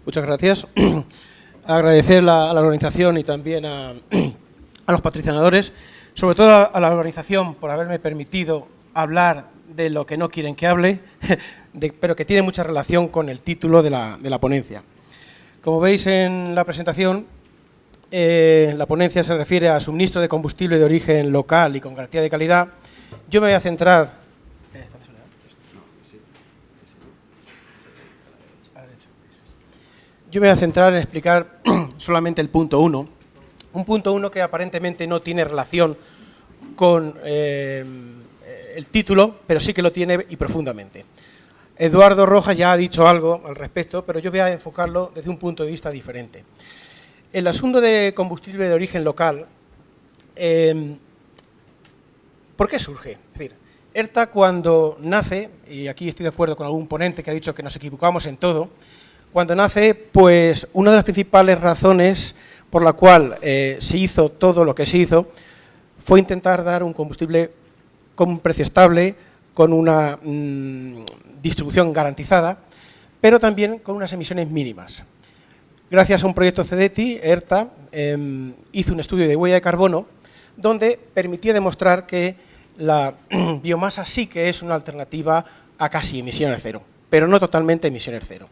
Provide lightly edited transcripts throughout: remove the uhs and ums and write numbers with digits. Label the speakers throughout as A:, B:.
A: Muchas gracias. Agradecer a la organización y también a los patrocinadores, sobre todo a la organización por haberme permitido hablar de lo que no quieren que hable, pero que tiene mucha relación con el título de la ponencia. Como veis en la presentación, la ponencia se refiere a suministro de combustible de origen local y con garantía de calidad. Yo me voy a centrar... Yo me voy a centrar en explicar solamente el punto 1, un punto 1 que aparentemente no tiene relación con el título, pero sí que lo tiene y profundamente. Eduardo Rojas ya ha dicho algo al respecto, pero yo voy a enfocarlo desde un punto de vista diferente. El asunto de combustible de origen local, ¿por qué surge? Es decir, ERTA cuando nace, y aquí estoy de acuerdo con algún ponente que ha dicho que nos equivocamos en todo, cuando nace, pues una de las principales razones por la cual se hizo todo lo que se hizo fue intentar dar un combustible con un precio estable, con una distribución garantizada, pero también con unas emisiones mínimas. Gracias a un proyecto CEDETI, ERTA hizo un estudio de huella de carbono donde permitía demostrar que la biomasa sí que es una alternativa a casi emisiones cero, pero no totalmente emisiones cero.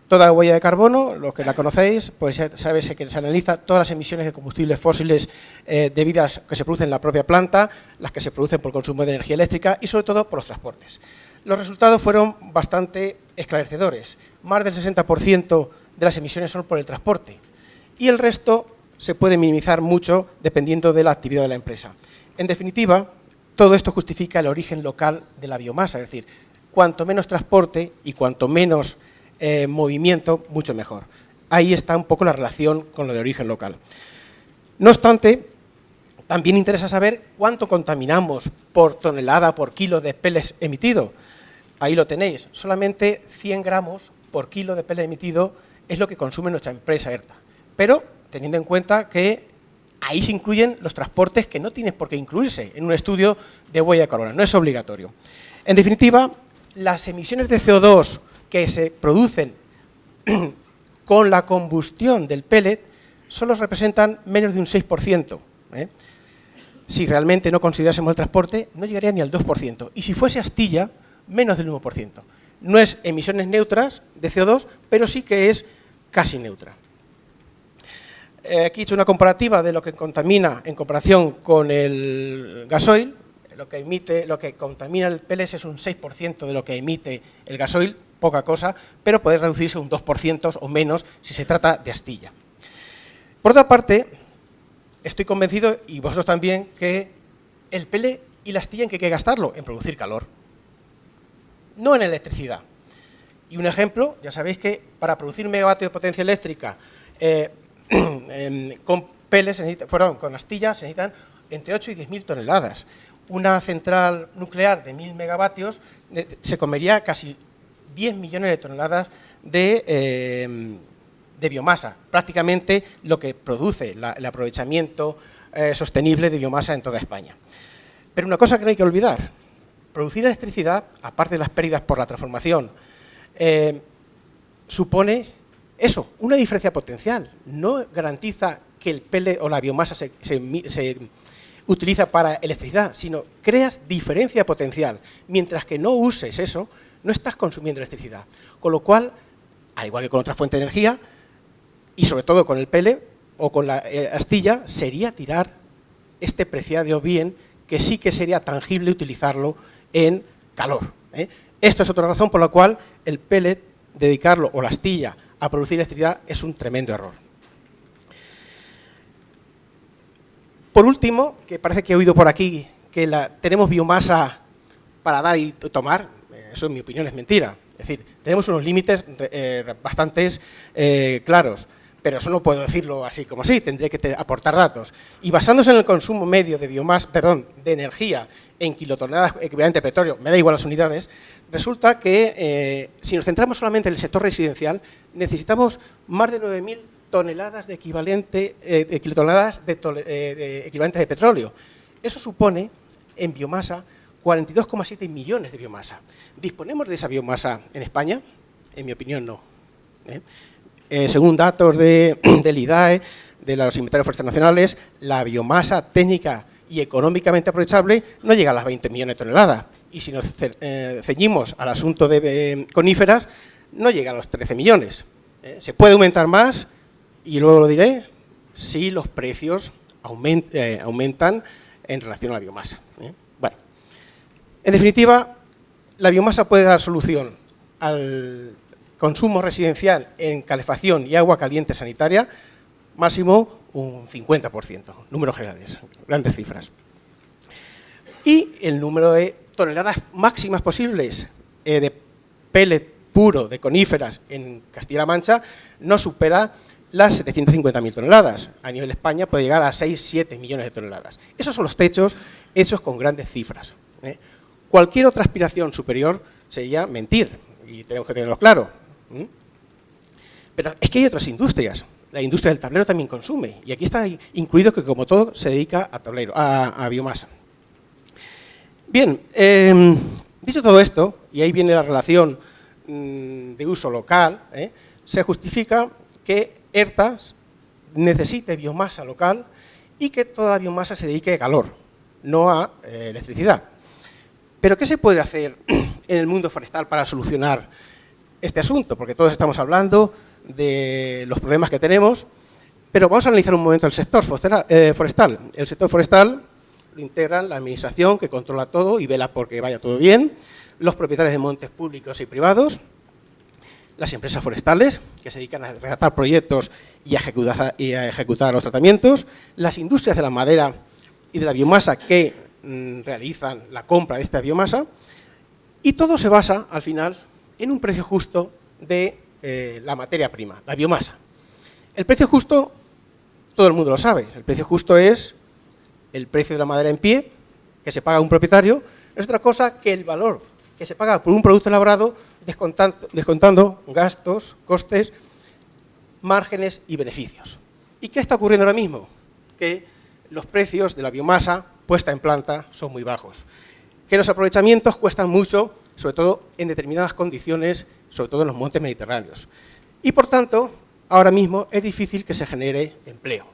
A: Toda huella de carbono, los que la conocéis, pues ya sabéis que se analiza todas las emisiones de combustibles fósiles debidas que se producen en la propia planta, las que se producen por consumo de energía eléctrica y sobre todo por los transportes. Los resultados fueron bastante esclarecedores. Más del 60% de las emisiones son por el transporte y el resto se puede minimizar mucho dependiendo de la actividad de la empresa. En definitiva, todo esto justifica el origen local de la biomasa, es decir, cuanto menos transporte y cuanto menos movimiento, mucho mejor. Ahí está un poco la relación con lo de origen local. No obstante, también interesa saber cuánto contaminamos por tonelada, por kilo de pellets emitido. Ahí lo tenéis, solamente 100 gramos por kilo de pellet emitido es lo que consume nuestra empresa ERTA. Pero teniendo en cuenta que ahí se incluyen los transportes que no tienen por qué incluirse en un estudio de huella de carbono, no es obligatorio. En definitiva, las emisiones de CO2 que se producen con la combustión del pellet solo representan menos de un 6%. Si realmente no considerásemos el transporte, no llegaría ni al 2%. Y si fuese astilla, menos del 1%. No es emisiones neutras de CO2, pero sí que es casi neutra. Aquí he hecho una comparativa de lo que contamina en comparación con el gasoil. Lo que contamina el pellet es un 6% de lo que emite el gasoil, poca cosa, pero puede reducirse un 2% o menos si se trata de astilla. Por otra parte, estoy convencido, y vosotros también, que el pellet y la astilla en qué hay que gastarlo, en producir calor, no en electricidad. Y un ejemplo, ya sabéis que para producir un megavatio de potencia eléctrica con pellet, con astilla se necesitan entre 8 y 10.000 toneladas. Una central nuclear de 1.000 megavatios se comería casi 10 millones de toneladas de biomasa, prácticamente lo que produce el aprovechamiento sostenible de biomasa en toda España. Pero una cosa que no hay que olvidar, producir electricidad, aparte de las pérdidas por la transformación, supone eso, una diferencia potencial. No garantiza que el pellet o la biomasa se utiliza para electricidad, sino creas diferencia potencial. Mientras que no uses eso, no estás consumiendo electricidad. Con lo cual, al igual que con otra fuente de energía, y sobre todo con el pellet o con la astilla, sería tirar este preciado bien que sí que sería tangible utilizarlo en calor. Esto es otra razón por la cual el pellet, dedicarlo, o la astilla, a producir electricidad es un tremendo error. Por último, que parece que he oído por aquí que tenemos biomasa para dar y tomar, eso en mi opinión es mentira. Es decir, tenemos unos límites bastante claros, pero eso no puedo decirlo así como así, tendré que aportar datos. Y basándose en el consumo medio de de energía en kilotoneladas equivalente de petróleo, me da igual las unidades, resulta que si nos centramos solamente en el sector residencial, necesitamos más de 9.000 toneladas de kilotoneladas de equivalentes de petróleo. Eso supone, en biomasa, 42,7 millones de biomasa. ¿Disponemos de esa biomasa en España? En mi opinión, no. según datos del IDAE, de los inventarios forestales nacionales, la biomasa técnica y económicamente aprovechable no llega a las 20 millones de toneladas. Y si nos ceñimos al asunto de coníferas, no llega a los 13 millones. Se puede aumentar más, y luego lo diré, si los precios aumentan en relación a la biomasa. Bueno, en definitiva, la biomasa puede dar solución al consumo residencial en calefacción y agua caliente sanitaria, máximo un 50%, números generales, grandes cifras. Y el número de toneladas máximas posibles de pellet puro de coníferas en Castilla-La Mancha no supera las 750.000 toneladas. A nivel de España puede llegar a 6-7 millones de toneladas. Esos son los techos hechos con grandes cifras. Cualquier otra aspiración superior sería mentir, y tenemos que tenerlo claro. Pero es que hay otras industrias. La industria del tablero también consume, y aquí está incluido que, como todo, se dedica a tablero, a biomasa. Bien, dicho todo esto, y ahí viene la relación de uso local, se justifica que ERTA necesite biomasa local y que toda la biomasa se dedique a calor, no a electricidad. Pero, ¿qué se puede hacer en el mundo forestal para solucionar este asunto? Porque todos estamos hablando de los problemas que tenemos, pero vamos a analizar un momento el sector forestal. El sector forestal lo integran la administración, que controla todo y vela porque vaya todo bien, los propietarios de montes públicos y privados, las empresas forestales, que se dedican a redactar proyectos y a ejecutar los tratamientos, las industrias de la madera y de la biomasa que realizan la compra de esta biomasa, y todo se basa, al final, en un precio justo de la materia prima, la biomasa. El precio justo, todo el mundo lo sabe, el precio justo es el precio de la madera en pie, que se paga a un propietario, es otra cosa que el valor que se paga por un producto elaborado descontando gastos, costes, márgenes y beneficios. ¿Y qué está ocurriendo ahora mismo? Que los precios de la biomasa puesta en planta son muy bajos, que los aprovechamientos cuestan mucho, sobre todo en determinadas condiciones, sobre todo en los montes mediterráneos. Y, por tanto, ahora mismo es difícil que se genere empleo.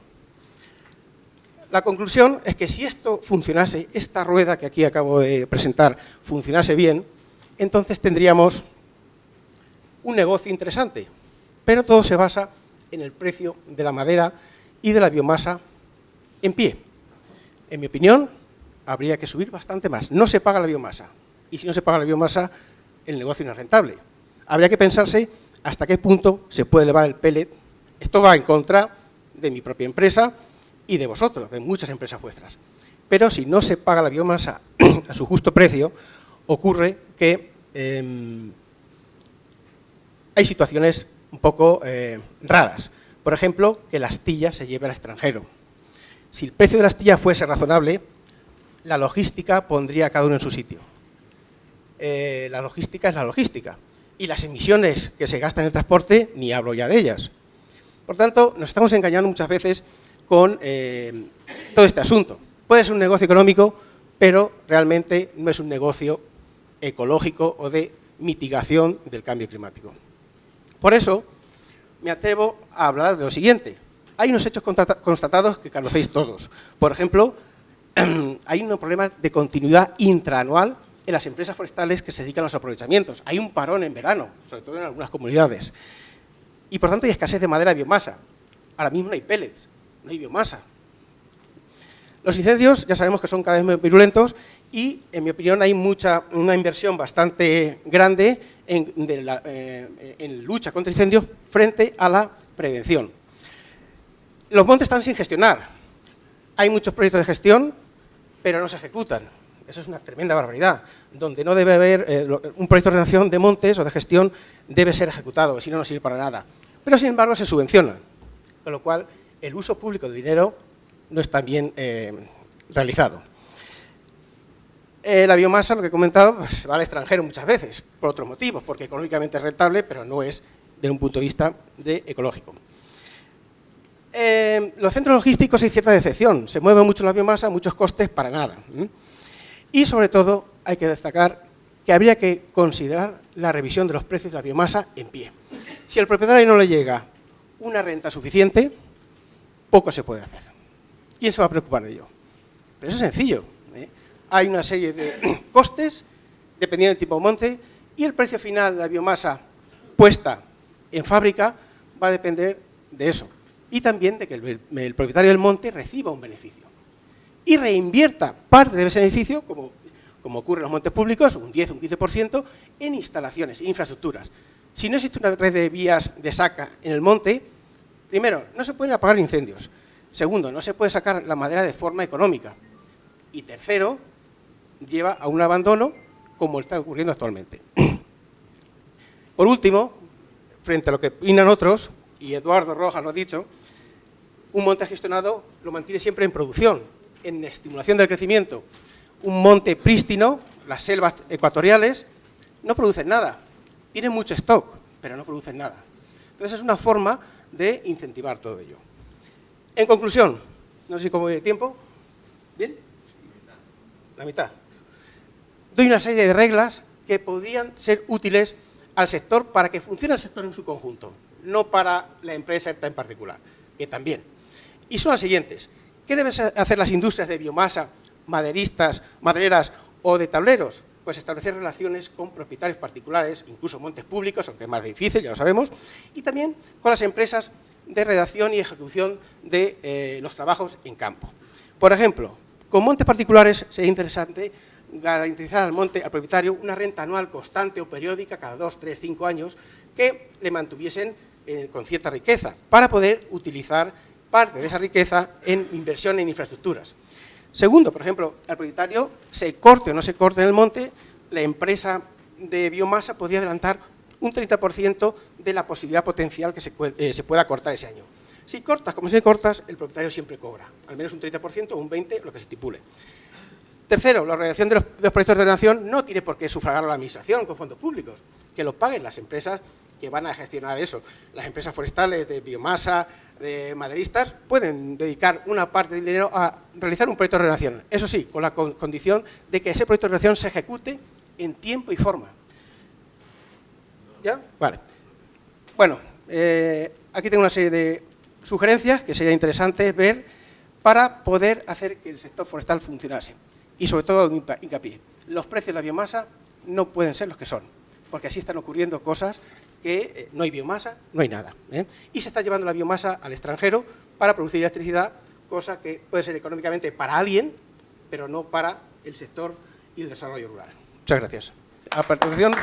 A: La conclusión es que si esto funcionase, esta rueda que aquí acabo de presentar funcionase bien, entonces tendríamos un negocio interesante, pero todo se basa en el precio de la madera y de la biomasa en pie. En mi opinión, habría que subir bastante más. No se paga la biomasa, y si no se paga la biomasa, el negocio no es rentable. Habría que pensarse hasta qué punto se puede elevar el pellet. Esto va en contra de mi propia empresa y de vosotros, de muchas empresas vuestras. Pero si no se paga la biomasa a su justo precio, ocurre que hay situaciones un poco raras. Por ejemplo, que la astilla se lleve al extranjero. Si el precio de la astilla fuese razonable, la logística pondría a cada uno en su sitio. La logística es la logística. Y las emisiones que se gastan en el transporte, ni hablo ya de ellas. Por tanto, nos estamos engañando muchas veces con todo este asunto. Puede ser un negocio económico, pero realmente no es un negocio ecológico o de mitigación del cambio climático. Por eso, me atrevo a hablar de lo siguiente. Hay unos hechos constatados que conocéis todos. Por ejemplo, hay un problema de continuidad intraanual en las empresas forestales que se dedican a los aprovechamientos. Hay un parón en verano, sobre todo en algunas comunidades. Y, por tanto, hay escasez de madera y biomasa. Ahora mismo no hay pellets, no hay biomasa. Los incendios ya sabemos que son cada vez más virulentos y, en mi opinión, hay una inversión bastante grande en lucha contra incendios frente a la prevención. Los montes están sin gestionar. Hay muchos proyectos de gestión, pero no se ejecutan. Eso es una tremenda barbaridad. Donde no debe haber un proyecto de ordenación de montes o de gestión debe ser ejecutado, si no, no sirve para nada. Pero, sin embargo, se subvencionan, con lo cual el uso público del dinero no está bien realizado. La biomasa, lo que he comentado, pues, va al extranjero muchas veces, por otros motivos, porque económicamente es rentable, pero no es desde un punto de vista ecológico. Los centros logísticos hay cierta decepción, se mueve mucho la biomasa, muchos costes para nada. Y, sobre todo, hay que destacar que habría que considerar la revisión de los precios de la biomasa en pie. Si al propietario no le llega una renta suficiente, poco se puede hacer. ¿Quién se va a preocupar de ello? Pero eso es sencillo, ¿eh? Hay una serie de costes, dependiendo del tipo de monte, y el precio final de la biomasa puesta en fábrica va a depender de eso. Y también de que el propietario del monte reciba un beneficio. Y reinvierta parte de ese beneficio, como ocurre en los montes públicos, un 10 o un 15%, en instalaciones, en infraestructuras. Si no existe una red de vías de saca en el monte, primero, no se pueden apagar incendios. Segundo, no se puede sacar la madera de forma económica. Y tercero, lleva a un abandono como está ocurriendo actualmente. Por último, frente a lo que opinan otros, y Eduardo Rojas lo ha dicho, un monte gestionado lo mantiene siempre en producción, en estimulación del crecimiento. Un monte prístino, las selvas ecuatoriales, no producen nada. Tienen mucho stock, pero no producen nada. Entonces es una forma de incentivar todo ello. En conclusión, no sé si cómo voy de tiempo. ¿Bien? La mitad. Doy una serie de reglas que podrían ser útiles al sector para que funcione el sector en su conjunto, no para la empresa en particular, que también. Y son las siguientes. ¿Qué deben hacer las industrias de biomasa, madereras o de tableros? Pues establecer relaciones con propietarios particulares, incluso montes públicos, aunque es más difícil, ya lo sabemos, y también con las empresas de redacción y ejecución de los trabajos en campo. Por ejemplo, con montes particulares sería interesante garantizar al propietario una renta anual constante o periódica cada 2, 3, 5 años que le mantuviesen con cierta riqueza para poder utilizar parte de esa riqueza en inversión en infraestructuras. Segundo, por ejemplo, al propietario, se corte o no se corte en el monte, la empresa de biomasa podría adelantar un 30% de la posibilidad potencial que se pueda cortar ese año. Si cortas como si cortas, el propietario siempre cobra, al menos un 30% o un 20%, lo que se estipule. Tercero, la realización de los proyectos de ordenación no tiene por qué sufragarlo la administración con fondos públicos, que lo paguen las empresas que van a gestionar eso. Las empresas forestales de biomasa, de maderistas, pueden dedicar una parte del dinero a realizar un proyecto de ordenación. Eso sí, con la condición de que ese proyecto de ordenación se ejecute en tiempo y forma. ¿Ya? Vale. Bueno, aquí tengo una serie de sugerencias que sería interesante ver para poder hacer que el sector forestal funcionase. Y sobre todo, hincapié, los precios de la biomasa no pueden ser los que son, porque así están ocurriendo cosas que no hay biomasa, no hay nada, ¿eh? Y se está llevando la biomasa al extranjero para producir electricidad, cosa que puede ser económicamente para alguien, pero no para el sector y el desarrollo rural. Muchas gracias. A continuación.